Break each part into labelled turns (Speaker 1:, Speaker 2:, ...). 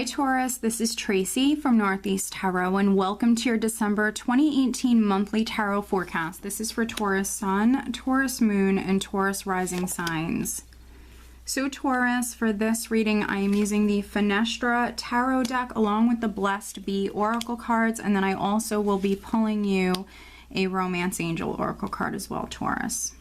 Speaker 1: Hi Taurus, this is Tracy from Northeast Tarot and welcome to your December 2018 monthly tarot forecast. This is for Taurus Sun, Taurus Moon, and Taurus Rising signs. So Taurus, for this reading I am using the Fenestra Tarot deck along with the Blessed Bee Oracle cards, and then I also will be pulling you a Romance Angel Oracle card as well, Taurus.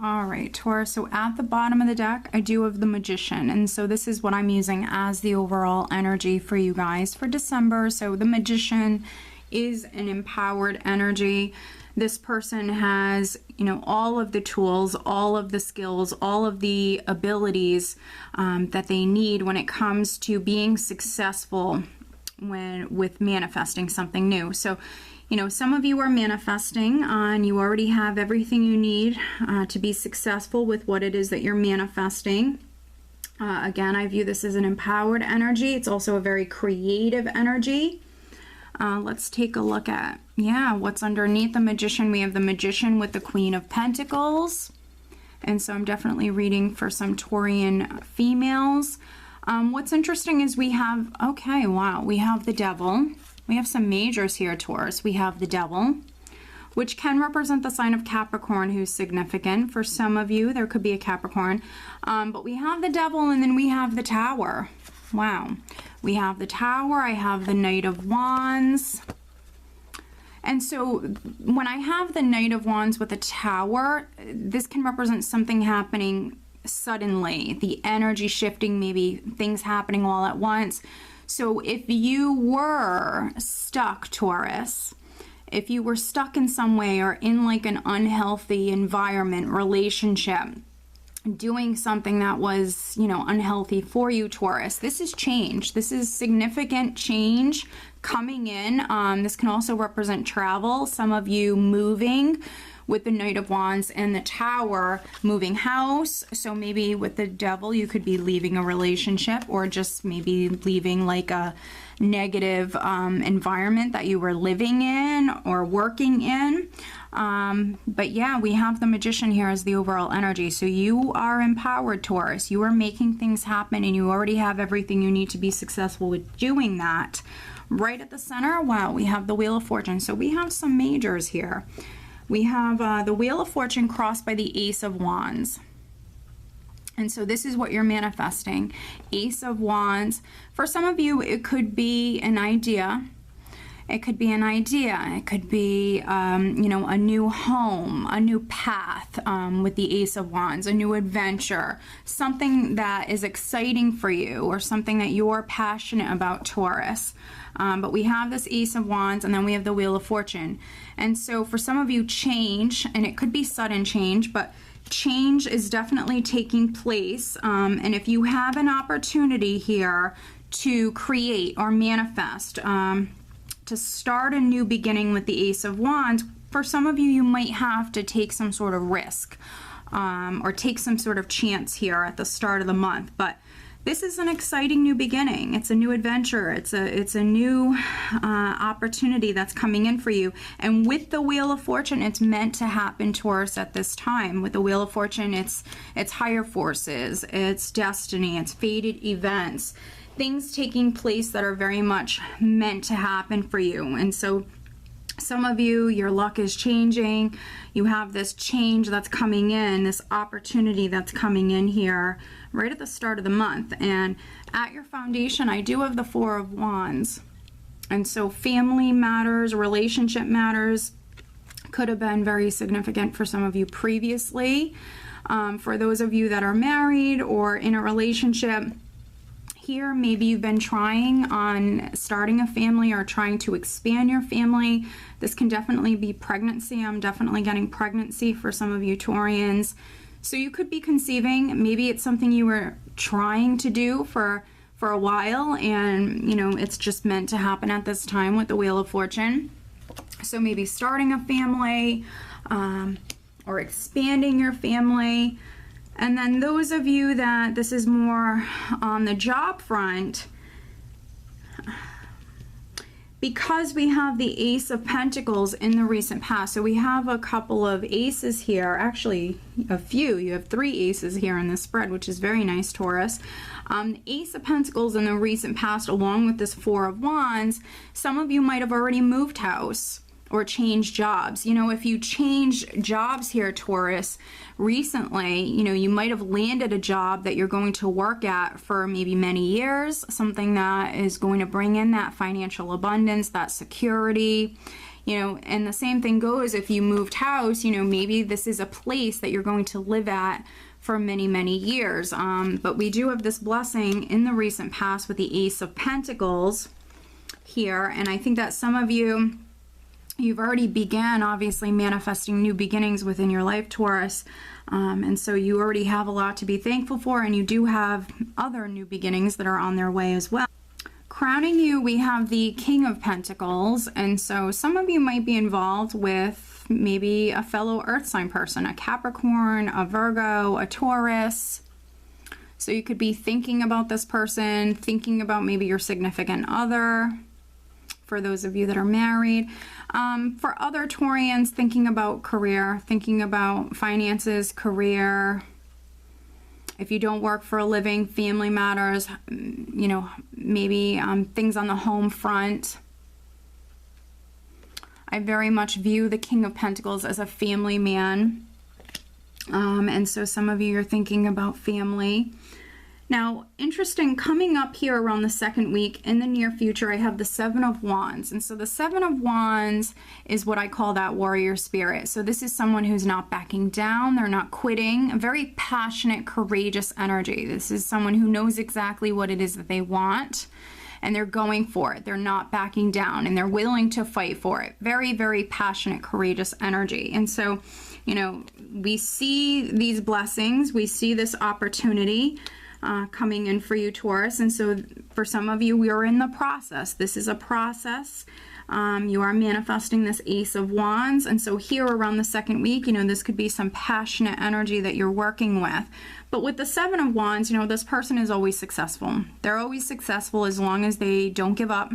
Speaker 1: All right, Taurus, so at the bottom of the deck, I do have the Magician, and so this is what I'm using as the overall energy for you guys for December. So the Magician is an empowered energy. This person has, you know, all of the tools, all of the skills, all of the abilities that they need when it comes to being successful with manifesting something new. So, you know, some of you are manifesting and you already have everything you need to be successful with what it is that you're manifesting. Again, I view this as an empowered energy. It's also a very creative energy. Let's take a look at, what's underneath the Magician. We have the Magician with the Queen of Pentacles. And so I'm definitely reading for some Taurian females. What's interesting is we have, we have the Devil. We have some majors here, Taurus. We have the Devil, which can represent the sign of Capricorn, who's significant. For some of you, there could be a Capricorn. But we have the Devil, and then we have the Tower. Wow. We have the Tower. I have the Knight of Wands. And so when I have the Knight of Wands with the Tower, this can represent something happening suddenly. The energy shifting, maybe things happening all at once. So if you were stuck, Taurus, if you were stuck in some way or in like an unhealthy environment, relationship, doing something that was, you know, unhealthy for you, Taurus, this is change. This is significant change coming in. This can also represent travel. Some of you moving with the Knight of Wands and the Tower, moving house. So maybe with the Devil, you could be leaving a relationship or just maybe leaving like a negative environment that you were living in or working in. But yeah, we have the Magician here as the overall energy. So you are empowered, Taurus. You are making things happen and you already have everything you need to be successful with doing that. Right at the center, wow, we have the Wheel of Fortune. So we have some majors here. We have the Wheel of Fortune crossed by the Ace of Wands. And so this is what you're manifesting. Ace of Wands. For some of you, it could be an idea. It could be an idea. It could be, you know, a new home, a new path with the Ace of Wands, a new adventure, something that is exciting for you or something that you're passionate about, Taurus. But we have this Ace of Wands and then we have the Wheel of Fortune. And so for some of you, change, and it could be sudden change, but change is definitely taking place. And if you have an opportunity here to create or manifest, to start a new beginning with the Ace of Wands, for some of you, you might have to take some sort of risk or take some sort of chance here at the start of the month. But this is an exciting new beginning. It's a new adventure. It's a new opportunity that's coming in for you. And with the Wheel of Fortune, it's meant to happen, Taurus, at this time. With the Wheel of Fortune, it's higher forces, it's destiny, it's fated events, things taking place that are very much meant to happen for you. And so some of you, your luck is changing. You have this change that's coming in, this opportunity that's coming in here right at the start of the month. And at your foundation, I do have the Four of Wands. And so family matters, relationship matters could have been very significant for some of you previously. For those of you that are married or in a relationship, here maybe you've been trying on starting a family or trying to expand your family. This can definitely be pregnancy. I'm definitely getting pregnancy for some of you Taurians. So you could be conceiving. Maybe it's something you were trying to do for a while and, you know, it's just meant to happen at this time with the Wheel of Fortune. So maybe starting a family or expanding your family. And then those of you that this is more on the job front, because we have the Ace of Pentacles in the recent past, so we have a couple of aces here, actually a few, you have 3 aces here in this spread, which is very nice, Taurus. Ace of Pentacles in the recent past, along with this 4 of Wands, some of you might have already moved house or changed jobs. You know, if you changed jobs here, Taurus, recently, you know, you might have landed a job that you're going to work at for maybe many years, something that is going to bring in that financial abundance, that security, you know. And the same thing goes if you moved house, you know, maybe this is a place that you're going to live at for many, many years. But we do have this blessing in the recent past with the Ace of Pentacles here, and I think that some of you, you've already began obviously manifesting new beginnings within your life, Taurus, and so you already have a lot to be thankful for, and you do have other new beginnings that are on their way as well. Crowning you, we have the King of Pentacles, and so some of you might be involved with maybe a fellow earth sign person, a Capricorn, a Virgo, a Taurus. So you could be thinking about this person, thinking about maybe your significant other, for those of you that are married. For other Taurians, thinking about career, thinking about finances, career. If you don't work for a living, family matters, you know, maybe things on the home front. I very much view the King of Pentacles as a family man. And so some of you are thinking about family. Now, interesting, coming up here around the second week in the near future, I have the 7 of Wands. And so the 7 of Wands is what I call that warrior spirit. So this is someone who's not backing down, they're not quitting, a very passionate, courageous energy. This is someone who knows exactly what it is that they want, and they're going for it. They're not backing down, and they're willing to fight for it. Very, very passionate, courageous energy. And so, you know, we see these blessings, we see this opportunity coming in for you, Taurus. And so for some of you, we are in the process. This is a process. You are manifesting this Ace of Wands. And so here around the second week, you know, this could be some passionate energy that you're working with. But with the 7 of Wands, you know, this person is always successful. They're always successful as long as they don't give up.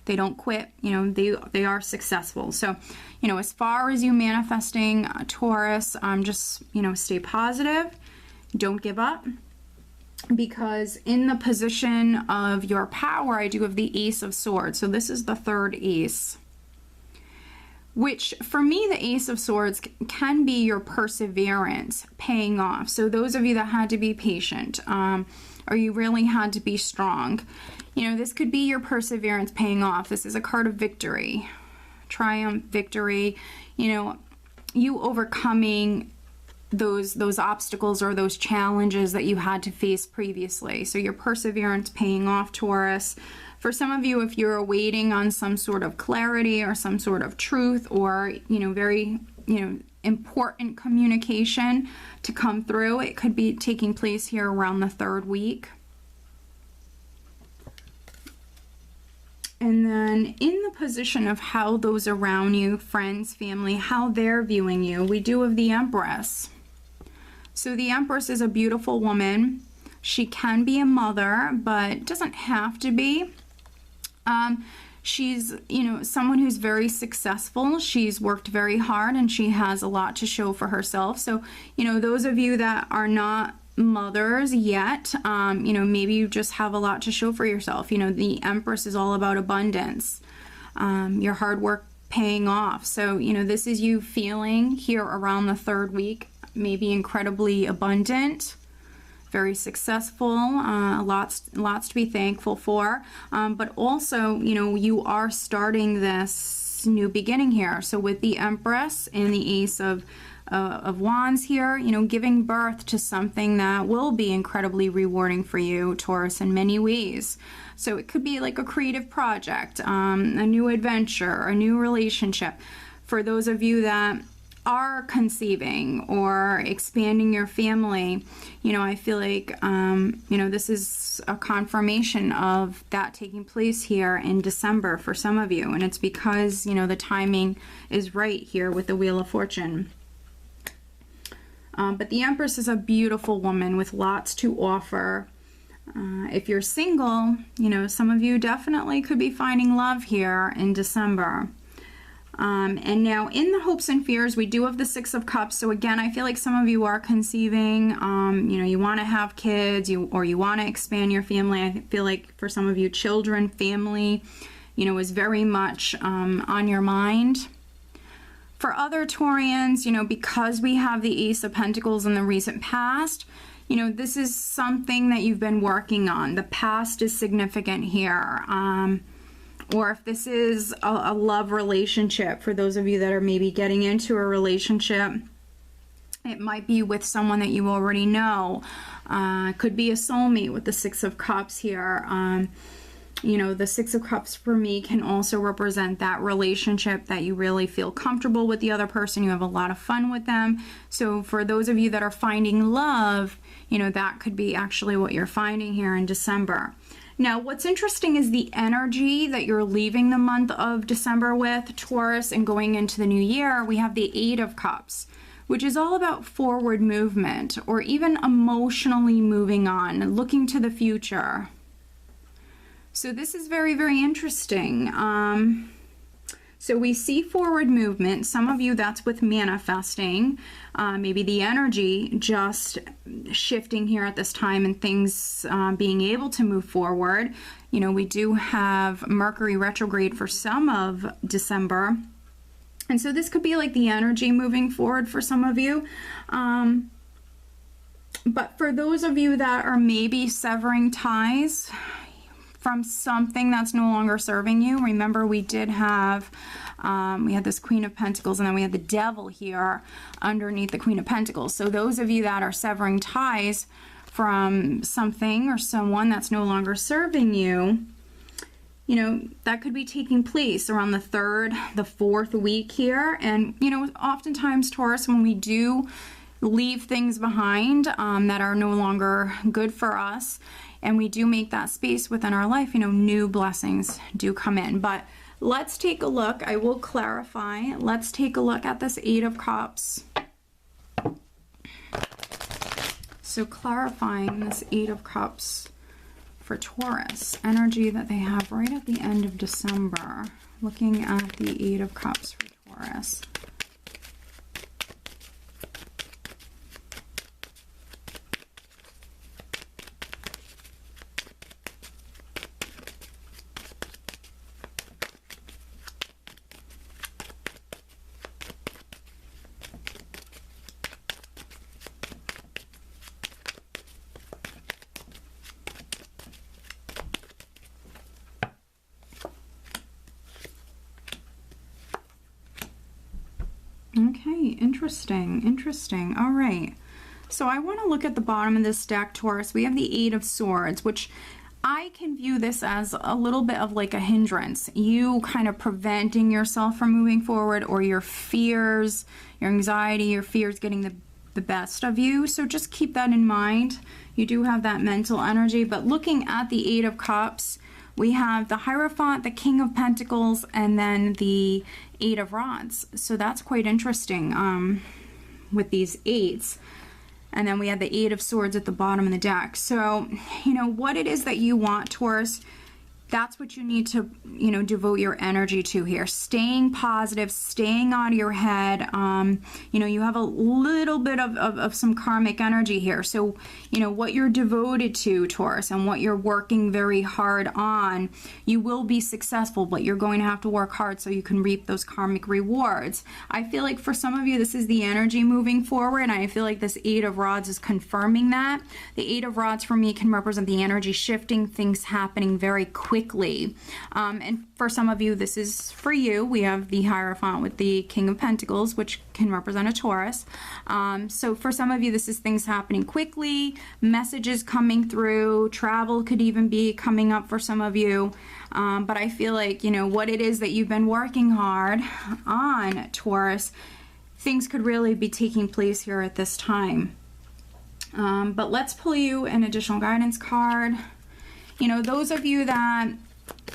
Speaker 1: They don't quit. You know, they are successful. So, you know, as far as you manifesting Taurus, just, you know, stay positive. Don't give up. Because in the position of your power, I do have the Ace of Swords. So this is the 3rd ace, which for me, the Ace of Swords can be your perseverance paying off. So those of you that had to be patient, or you really had to be strong, you know, this could be your perseverance paying off. This is a card of victory, triumph, victory, you know, you overcoming those obstacles or those challenges that you had to face previously. So your perseverance paying off, Taurus. For some of you, if you're waiting on some sort of clarity or some sort of truth, or, you know, very, you know, important communication to come through, it could be taking place here around the 3rd week. And then in the position of how those around you, friends, family, how they're viewing you, we do have the Empress. So the Empress is a beautiful woman. She can be a mother, but doesn't have to be. She's, you know, someone who's very successful. She's worked very hard, and she has a lot to show for herself. So, you know, those of you that are not mothers yet, you know, maybe you just have a lot to show for yourself. You know, the Empress is all about abundance, your hard work paying off. So, you know, this is you feeling here around the 3rd week, maybe incredibly abundant, very successful, lots to be thankful for, but also, you know, you are starting this new beginning here. So with the Empress and the Ace of Wands here, you know, giving birth to something that will be incredibly rewarding for you, Taurus, in many ways. So it could be like a creative project, a new adventure, a new relationship. For those of you that are conceiving or expanding your family, you know, I feel like, you know, this is a confirmation of that taking place here in December for some of you. And it's because, you know, the timing is right here with the Wheel of Fortune. But the Empress is a beautiful woman with lots to offer. If you're single, you know, some of you definitely could be finding love here in December. And now in the hopes and fears, we do have the Six of Cups. So again, I feel like some of you are conceiving, you know, you want to have kids, or you want to expand your family. I feel like for some of you, children, family, you know, is very much on your mind. For other Taurians, you know, because we have the Ace of Pentacles in the recent past, you know, this is something that you've been working on. The past is significant here. Or if this is a love relationship, for those of you that are maybe getting into a relationship, it might be with someone that you already know. Could be a soulmate with the Six of Cups here. You know, the Six of Cups for me can also represent that relationship that you really feel comfortable with the other person. You have a lot of fun with them. So for those of you that are finding love, you know, that could be actually what you're finding here in December. Now, what's interesting is the energy that you're leaving the month of December with, Taurus, and going into the new year. We have the Eight of Cups, which is all about forward movement, or even emotionally moving on, looking to the future. So this is very, very interesting. So we see forward movement. Some of you, that's with manifesting. Maybe the energy just shifting here at this time and things being able to move forward. You know, we do have Mercury retrograde for some of December. And so this could be like the energy moving forward for some of you. But for those of you that are maybe severing ties from something that's no longer serving you. Remember, we did have, we had this Queen of Pentacles, and then we had the Devil here underneath the Queen of Pentacles. So those of you that are severing ties from something or someone that's no longer serving you, you know, that could be taking place around the 3rd, the 4th week here. And, you know, oftentimes, Taurus, when we do leave things behind that are no longer good for us, and we do make that space within our life, you know, new blessings do come in. But let's take a look. I will clarify. Let's take a look at this Eight of Cups. So clarifying this Eight of Cups for Taurus, energy that they have right at the end of December. Looking at the Eight of Cups for Taurus. Okay, interesting. All right. So I want to look at the bottom of this deck, Taurus. We have the Eight of Swords, which I can view this as a little bit of like a hindrance. You kind of preventing yourself from moving forward, or your fears, your anxiety, your fears getting the best of you. So just keep that in mind. You do have that mental energy. But looking at the Eight of Cups, we have the Hierophant, the King of Pentacles, and then the Eight of Rods. So that's quite interesting with these eights. And then we have the Eight of Swords at the bottom of the deck. So, you know, what it is that you want, Taurus, that's what you need to, you know, devote your energy to here. Staying positive, staying out of your head. You know, you have a little bit of some karmic energy here. So, you know, what you're devoted to, Taurus, and what you're working very hard on, you will be successful, but you're going to have to work hard so you can reap those karmic rewards. I feel like for some of you, this is the energy moving forward, and I feel like this Eight of Rods is confirming that. The Eight of Rods for me can represent the energy shifting, things happening very quickly. And for some of you, this is for you. We have the Hierophant with the King of Pentacles, which can represent a Taurus. So for some of you, this is things happening quickly, messages coming through, travel could even be coming up for some of you. But I feel like, you know, what it is that you've been working hard on, Taurus, things could really be taking place here at this time. But let's pull you an additional guidance card. You know, those of you that,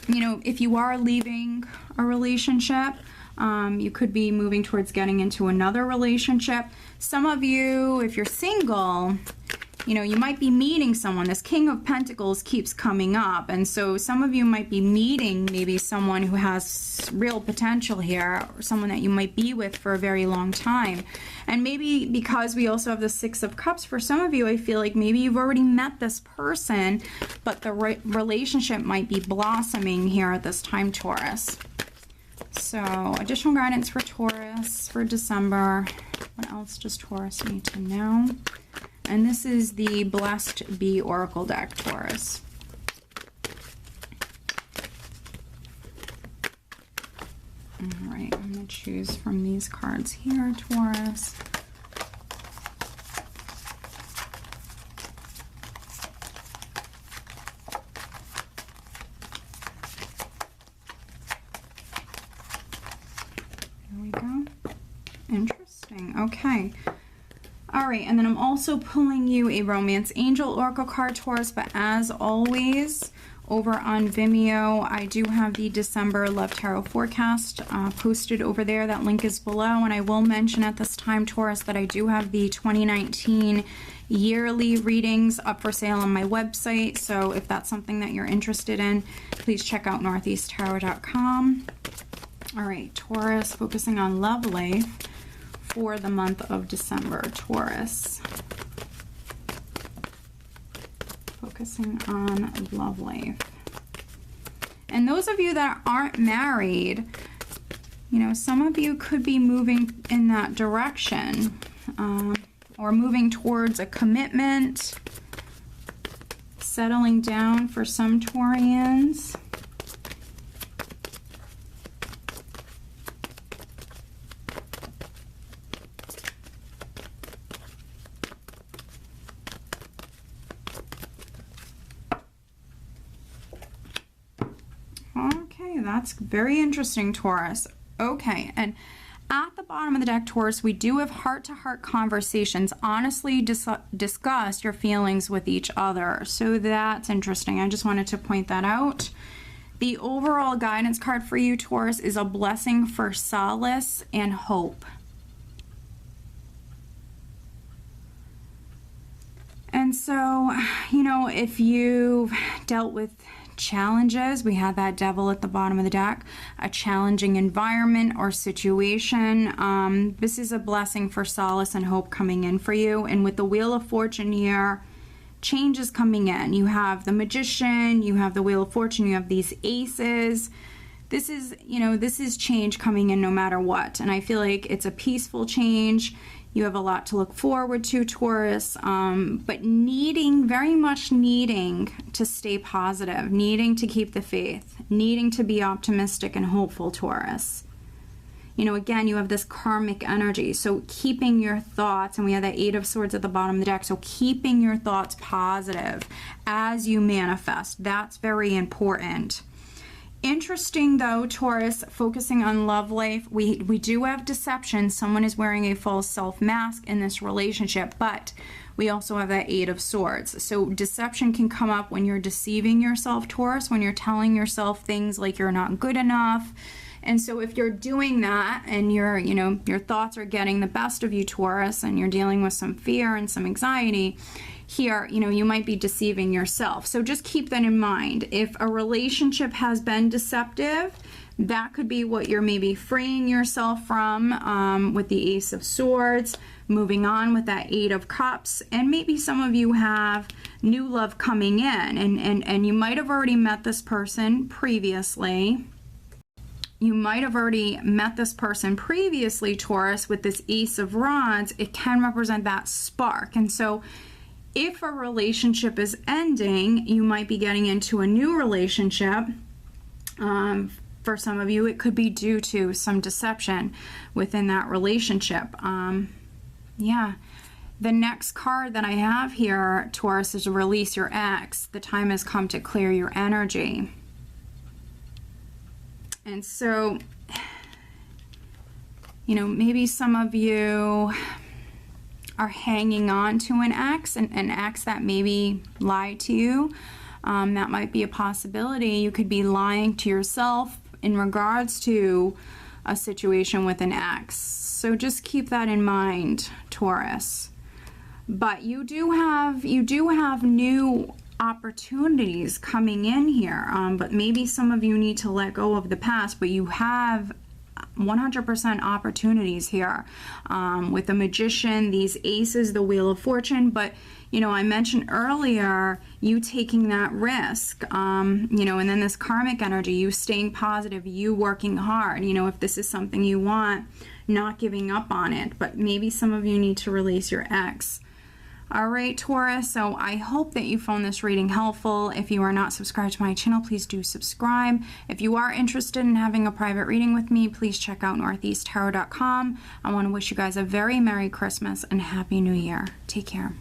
Speaker 1: you know, if you are leaving a relationship, You could be moving towards getting into another relationship. Some of you, if you're single, you know, you might be meeting someone. This King of Pentacles keeps coming up. And so some of you might be meeting maybe someone who has real potential here, or someone that you might be with for a very long time. And maybe because we also have the Six of Cups, for some of you, I feel like maybe you've already met this person, but the relationship might be blossoming here at this time, Taurus. So additional guidance for Taurus for December. What else does Taurus need to know? And this is the Blessed Bee Oracle deck, Taurus. All right, I'm going to choose from these cards here, Taurus. There we go. Interesting. Okay. All right, and then I'm also pulling you a Romance Angel Oracle card, Taurus, but as always, over on Vimeo, I do have the December Love Tarot forecast posted over there. That link is below, and I will mention at this time, Taurus, that I do have the 2019 yearly readings up for sale on my website, so if that's something that you're interested in, please check out northeasttarot.com. All right, Taurus, focusing on love life for the month of December, Taurus. Focusing on love life. And those of you that aren't married, you know, some of you could be moving in that direction, or moving towards a commitment, settling down for some Taurians. That's very interesting, Taurus. Okay, and at the bottom of the deck, Taurus, we do have heart-to-heart conversations. Honestly, discuss your feelings with each other. So that's interesting. I just wanted to point that out. The overall guidance card for you, Taurus, is a blessing for solace and hope. And so, you know, if you've dealt with challenges, we have that Devil at the bottom of the deck, a challenging environment or situation, this is a blessing for solace and hope coming in for you. And with the Wheel of Fortune here, changes coming in. You have the Magician, you have the Wheel of Fortune, you have these aces. This is, you know, this is change coming in no matter what. And I feel like it's a peaceful change. You have a lot to look forward to, Taurus, but very much needing to stay positive, needing to keep the faith, needing to be optimistic and hopeful, Taurus. You know, again, you have this karmic energy, so keeping your thoughts, and we have that Eight of Swords at the bottom of the deck, so keeping your thoughts positive as you manifest, that's very important. Interesting though, Taurus, focusing on love life, we do have deception. Someone is wearing a false self mask in this relationship, but we also have that Eight of Swords. So deception can come up when you're deceiving yourself, Taurus, when you're telling yourself things like you're not good enough. And so if you're doing that and you're, you know, your thoughts are getting the best of you, Taurus, and you're dealing with some fear and some anxiety, here, you know, you might be deceiving yourself. So just keep that in mind. If a relationship has been deceptive, that could be what you're maybe freeing yourself from with the Ace of Swords, moving on with that Eight of Cups, and maybe some of you have new love coming in, and you might have already met this person previously. You might have already met this person previously, Taurus, with this Ace of Rods. It can represent that spark. And so if a relationship is ending, you might be getting into a new relationship. For some of you, it could be due to some deception within that relationship. Yeah. The next card that I have here, Taurus, is release your ex. The time has come to clear your energy. And so, you know, maybe some of you are hanging on to an ex that maybe lied to you. That might be a possibility. You could be lying to yourself in regards to a situation with an ex. So just keep that in mind, Taurus. But you do have new opportunities coming in here, but maybe some of you need to let go of the past, but you have 100% opportunities here with the Magician, these aces, the Wheel of Fortune. But you know, I mentioned earlier you taking that risk, you know, and then this karmic energy, you staying positive, you working hard, you know, if this is something you want, not giving up on it. But maybe some of you need to release your ex. All right, Taurus, so I hope that you found this reading helpful. If you are not subscribed to my channel, please do subscribe. If you are interested in having a private reading with me, please check out northeasttarot.com. I want to wish you guys a very Merry Christmas and Happy New Year. Take care.